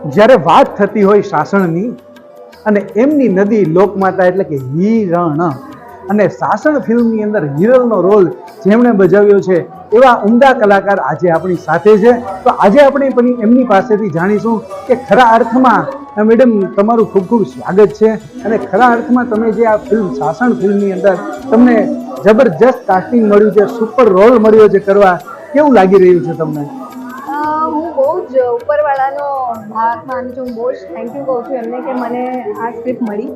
જ્યારે વાત થતી હોય સાસણની અને એમની નદી લોકમાતા એટલે કે હિરણ અને સાસણ ફિલ્મની અંદર હિરલનો રોલ જેમણે બજાવ્યો છે એવા ઉમદા કલાકાર આજે આપણી સાથે છે. તો આજે આપણે પણ એમની પાસેથી જાણીશું કે ખરા અર્થમાં મેડમ તમારું ખૂબ ખૂબ સ્વાગત છે અને ખરા અર્થમાં તમે જે આ ફિલ્મ સાસણ ફિલ્મની અંદર તમને જબરજસ્ત કાસ્ટિંગ મળ્યું છે, સુપર રોલ મળ્યો છે કરવા, કેવું લાગી રહ્યું છે તમને? હું બહુ જ ઉપરવાળાનો ભાગ માનું છું. હું બહુ જ થેન્ક યુ કહું છું એમને કે મને આ સ્ક્રિપ્ટ મળી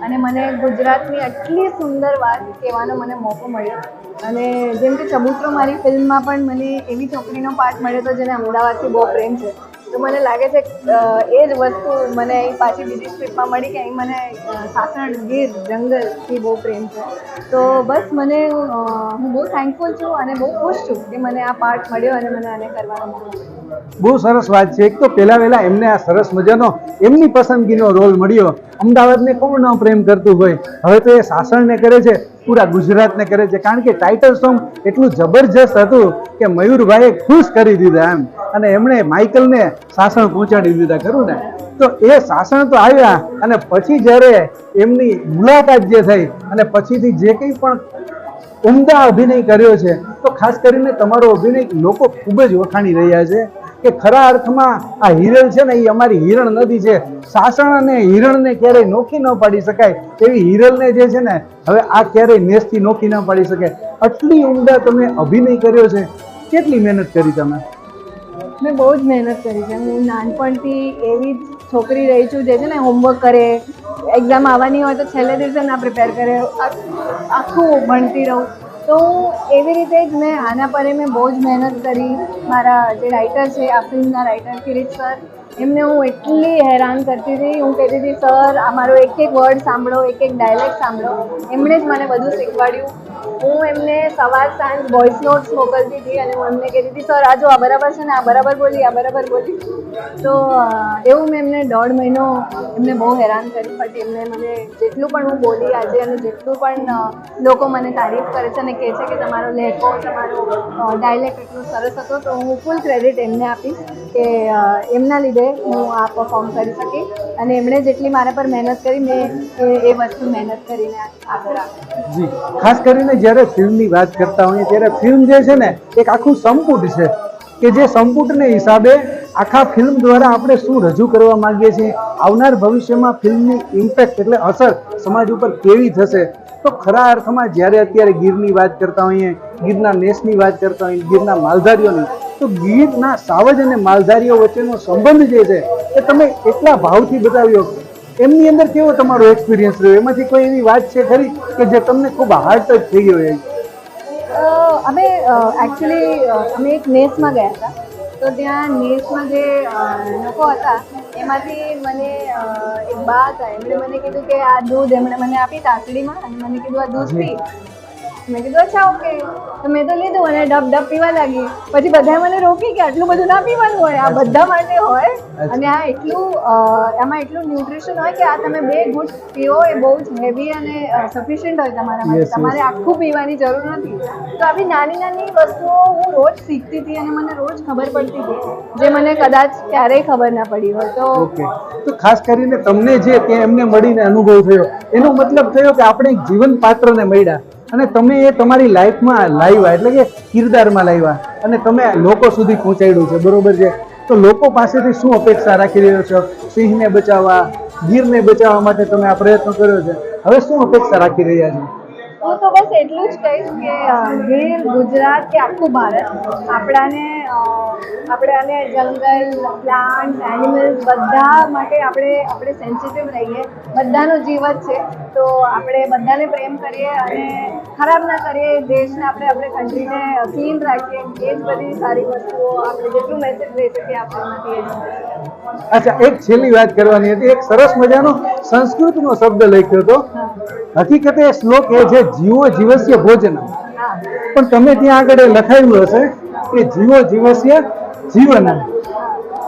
અને મને ગુજરાતની આટલી સુંદર વાત કહેવાનો મને મોકો મળ્યો. અને જેમ કે ચબૂતરો મારી ફિલ્મમાં પણ મને એવી છોકરીનો પાર્ટ મળ્યો હતો જેને અમદાવાદથી બહુ પ્રેમ છે. તો મને લાગે છે એ જ વસ્તુ મને અહીં પાછી બીજી સ્ક્રિપ્ટમાં મળી કે અહીં મને સાસણ ગીર જંગલથી બહુ પ્રેમ છે. તો બસ મને હું બહુ થેન્કફુલ છું અને બહુ ખુશ છું કે મને આ પાર્ટ મળ્યો અને મને આને કરવાનો મોકો મળ્યો. બહુ સરસ વાત છે. એક તો પહેલા એમને આ સરસ મજાનો એમની પસંદગીનો રોલ મળ્યો. અમદાવાદને કોણ ન પ્રેમ કરતું હોય, હવે તો એ સાસણને કરે છે, પૂરા ગુજરાતને કરે છે. કારણ કે ટાઇટલ સોંગ એટલું જબરજસ્ત હતું કે મયુરભાઈએ ખુશ કરી દીધા એમ, અને એમણે માઇકલને સાસણ પહોંચાડી દીધા, ખરું ને? તો એ સાસણ તો આવ્યા અને પછી જ્યારે એમની મુલાકાત જે થઈ અને પછીથી જે કંઈ પણ ઉમદા અભિનય કર્યો છે, તો ખાસ કરીને તમારો અભિનય લોકો ખૂબ જ વખાણી રહ્યા છે કે ખરા અર્થમાં આ હિરલ છે ને એ અમારી હિરણ નદી છે. સાસણ અને હિરણને ક્યારેય નોખી ન પાડી શકાય એવી હિરલને જે છે ને હવે આ ક્યારેય નેસથી નોખી ન પાડી શકાય. આટલી ઉમદા તમે અભિનય કર્યો છે, કેટલી મહેનત કરી તમે? મેં બહુ જ મહેનત કરી છે. હું નાનપણથી એવી જ છોકરી રહી છું જે છે ને હોમવર્ક કરે, એક્ઝામ આવવાની હોય તો છેલ્લે દિવસે ના પ્રિપેર કરે, આખું ભણતી રહું. તો હું એવી રીતે જ મેં આના પર મેં બહુ જ મહેનત કરી. મારા જે રાઇટર છે આ ફિલ્મના રાઇટર કિરીટ સર, એમને હું એટલી હેરાન કરતી હતી. હું કહેતી હતી સર આ મારો એક એક વર્ડ સાંભળો, એક એક ડાયલેક્ટ સાંભળો. એમણે જ મને બધું શીખવાડ્યું. હું એમને સવાર સાંજ વોઇસ નોટ્સ મોકલતી હતી અને હું એમને કહેતી હતી સર આ જો આ બરાબર છે ને, આ બરાબર બોલી, આ બરાબર બોલી. તો એવું મેં એમને 1.5 મહિનો એમને બહુ હેરાન કરી. પછી એમને મને જેટલું પણ હું બોલી આજે અને જેટલું પણ લોકો મને તારીફ કરે છે અને કહે છે કે તમારો લહેકો, તમારો ડાયલેક્ટ એટલું સરસ હતો, તો હું ફૂલ ક્રેડિટ એમને આપીશ કે એમના લીધે હું આ પરફોર્મ કરી શકી. અને એમણે જેટલી મારા પર મહેનત કરી મેં એ વસ્તુ મહેનત કરીને આગળ આવી. જી, ખાસ કરીને જ્યારે ફિલ્મની વાત કરતા હોઈએ ત્યારે ફિલ્મ જે છે ને એક આખું સંપુટ છે કે જે સંપુટને હિસાબે આખા ફિલ્મ દ્વારા આપણે શું રજૂ કરવા માંગીએ છીએ, આવનાર ભવિષ્યમાં ફિલ્મની ઇમ્પેક્ટ એટલે અસર સમાજ ઉપર કેવી થશે. તો ખરા અર્થમાં જ્યારે અત્યારે ગીરની વાત કરતા હોઈએ, ગીરના નેસની વાત કરતા હોઈએ, ગીરના માલધારીઓની, તો ગીરના સાવજ અને માલધારીઓ વચ્ચેનો સંબંધ જે છે એ તમે એટલા ભાવથી બતાવ્યો. એમની અંદર કેવો તમારો એક્સપિરિયન્સ રહ્યો? એમાંથી કોઈ એવી વાત છે ખરી કે જે તમને ખૂબ હાર્ડ ટચ થઈ ગયો? અમે એકચ્યુઅલી અમે એક નેસમાં ગયા હતા. તો ત્યાં નેસમાં જે લોકો હતા એમાંથી મને એક બા હતા, એમણે મને કીધું કે આ દૂધ એમણે મને આપી તાસડીમાં અને મને કીધું આ દૂધ પી. મેં કીધું અચ્છા ઓકે. તો મેં તો લીધું અને ડબ પીવા લાગી. પછી બધાએ મને રોકી કે આટલું બધું ના પીવાનું હોય, આ બધા માટે હોય અને આ એટલું આમાં એટલું ન્યુટ્રિશન હોય કે આ તમે 2 ઘૂંટ પીવો એ બહુ જ હેવી અને સફિશિયન્ટ હોય તમારા માટે. તમારે આખું પીવાની જરૂર નથી. તો આવી નાની નાની વસ્તુઓ હું રોજ શીખતી હતી અને મને રોજ ખબર પડતી હતી જે મને કદાચ ક્યારેય ખબર ના પડી હોય. તો ખાસ કરીને તમને જે કે એમને મળીને અનુભવ થયો એનો મતલબ થયો કે આપણે એક જીવન પાત્રને મળ્યા અને તમે એ તમારી લાઈફમાં લાવ્યા, એટલે કે કિરદારમાં લાવ્યા અને તમે લોકો સુધી પહોંચાડ્યું છે, બરોબર છે? તો લોકો પાસેથી શું અપેક્ષા રાખી રહ્યો છો? સિંહને બચાવવા, ગીરને બચાવવા માટે તમે આ પ્રયત્ન કર્યો છે, હવે શું અપેક્ષા રાખી રહ્યા છો? હું તો બસ એટલું જ કહીશ કે ગીર, ગુજરાત કે આખું ભારત આપણે જંગલ, પ્લાન્ટ, એનિમલ્સ બધા માટે આપણે સેન્સિટિવ રહીએ. બધાનો જીવ જ છે. તો આપણે બધાને પ્રેમ કરીએ અને ખરાબ ના કરીએ. દેશને આપણે કન્ટ્રીને ક્લીન રાખીએ. એ જ બધી સારી વસ્તુઓ આપણે જેટલું મેસેજ દઈ શકીએ આપણે એમાંથી. અચ્છા, એક છેલ્લી વાત કરવાની હતી. એક સરસ મજાનો સંસ્કૃતનો શબ્દ લખ્યો હતો. હકીકતે શ્લોક એ છે જીવો જીવસ્ય ભોજન, પણ તમે ત્યાં આગળ લખાયું હશે કે જીવો જીવસ્ય જીવન.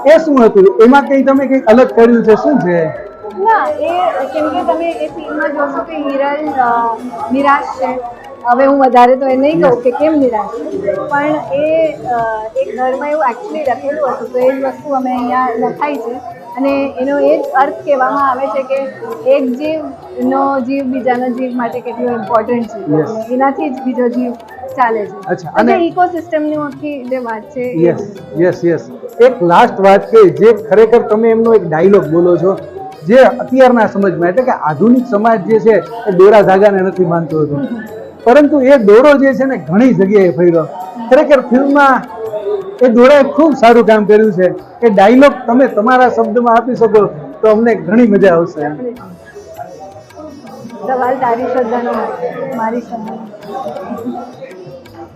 એ શું હતું? એમાં કઈ તમે કઈ અલગ કર્યું છે? શું છે? ના, એ કેમ કે તમે એ સીનમાં જોશો કે હિરલ નિરાશ છે. હવે હું વધારે તો એ નહીં કહું કે કેમ નિરાશ છે, પણ એ એક ઘરમાં એવું એકચ્યુઅલી લખેલું હતું. તો એ જ વસ્તુ અમે અહીંયા લખાઈ છે અને એનો એ જ અર્થ કહેવામાં આવે છે કે એક જીવનો જીવ બીજાના જીવ માટે કેટલો ઇમ્પોર્ટન્ટ છે. Yes. એનાથી જ બીજો જીવ ચાલે છે. અચ્છા, અને અને ઇકોસિસ્ટમની આખી જે વાત છે એ યસ યસ યસ એક લાસ્ટ વાત કે જે ખરેખર તમે એમનો એક ડાયલોગ બોલો છો જે અત્યારના સમજમાં એટલે કે આધુનિક સમાજ જે છે એ દોરા ધાગાને નથી માનતો હતો, પરંતુ એ દોરો જે છે ને ઘણી જગ્યાએ ફર્યો. ખરેખર ફિલ્મમાં એ દોરાએ ખૂબ સારું કામ કર્યું છે. એ ડાયલોગ તમે તમારા શબ્દમાં આપી શકો તો અમને ઘણી મજા આવશે. સવાલ તારી શ્રદ્ધાનો મારી શ્રદ્ધા.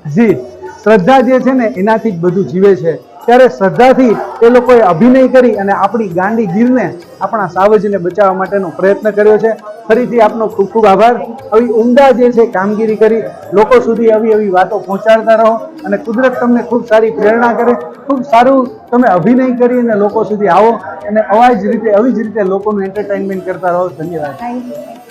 જી, શ્રદ્ધા જે છે ને એનાથી જ બધું જીવે છે. ત્યારે શ્રદ્ધાથી એ લોકોએ અભિનય કરી અને આપણી ગાંડી ગીરને આપણા સાવજને બચાવવા માટેનો પ્રયત્ન કર્યો છે. ફરીથી આપનો ખૂબ ખૂબ આભાર. આવી ઉમદા જે છે કામગીરી કરી લોકો સુધી આવી વાતો પહોંચાડતા રહો અને કુદરત તમને ખૂબ સારી પ્રેરણા કરે. ખૂબ સારું તમે અભિનય કરી અને લોકો સુધી આવો અને આવી જ રીતે લોકોનું એન્ટરટેનમેન્ટ કરતા રહો. ધન્યવાદ. Thank you.